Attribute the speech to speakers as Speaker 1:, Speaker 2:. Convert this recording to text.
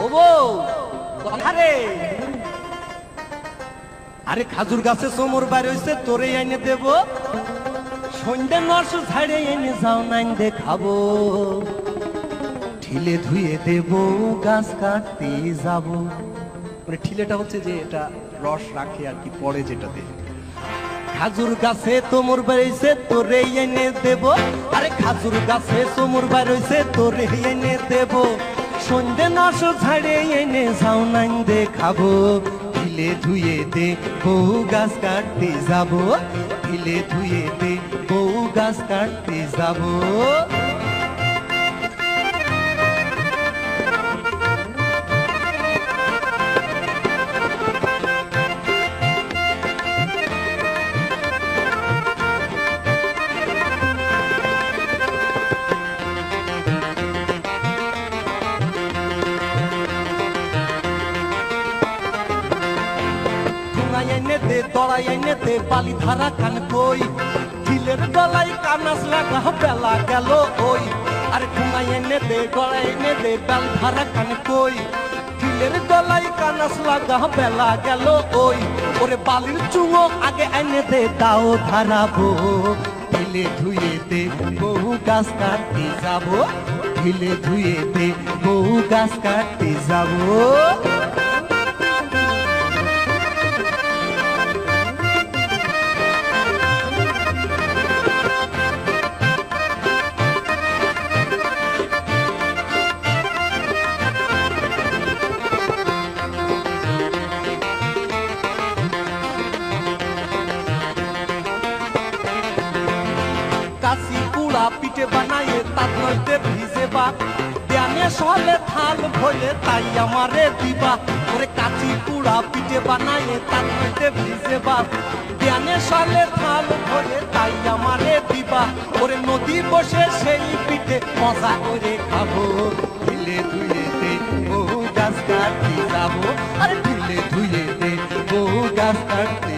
Speaker 1: ও বউ আরে আরে খাজুর গাছে সোমর বাইর হইছে তোরে এনে দেব সন্ধ্যে নস ছাড়ে এনে যাও নাইন দেখাবো ঠিলে ধুয়ে দেব গাছ কাটতে যাব মানে ঠিলেটা হচ্ছে যে এটা রস রাখে আর কি পরে যেটাতে খাজুর গাছে তোমর বেড়েছে তোরে এনে দেব আরে খাজুর গাছে তোমর বেড়েছে তোরে এনে দেব সন্ধ্যে নস ছাড়ে এনে যাও নাইন দেখাবো ঠিলে ধুয়ে দে বউ গাছ কাটতে যাব ঠিলে ধুয়ে দে বউ গাছ কাটতে যাব দড়াই এনে দে বালি ধারা কান কই ঢিলের গলায় কানাস লাগা বেলা গেল ওই আরে ঠুঙাই এনে দে গড়াই এনে দে বেল ধারা কান কই ঢিলের গলায় কানাস লাগা বেলা গেল ওই ওরে বালির চুঙো আগে এনে দে দাও ধারাবো ঢিলে ধুয়ে দে বহু গাছ কাটতে যাবো ঢিলে ধুয়ে দে বহু গাছ কাটতে যাবো কাশি কুড়া পিঠে বানায়ে তার মধ্যে ভিজে বাত দেয়ানে সলে থাল ভইলে তাই আমারে দিবা ওরে কাশি কুড়া পিঠে বানায়ে তার মধ্যে ভিজে বাত দেয়ানে সলে থাল ভইলে তাই আমারে দিবা ওরে নদী বসে সেই পিঠে মজা করে খাবো ঢিলে ধুয়ে দে বহু গাছ কাটতে যাবো আরে ঢিলে ধুয়ে দে বহু গাছ কাটতে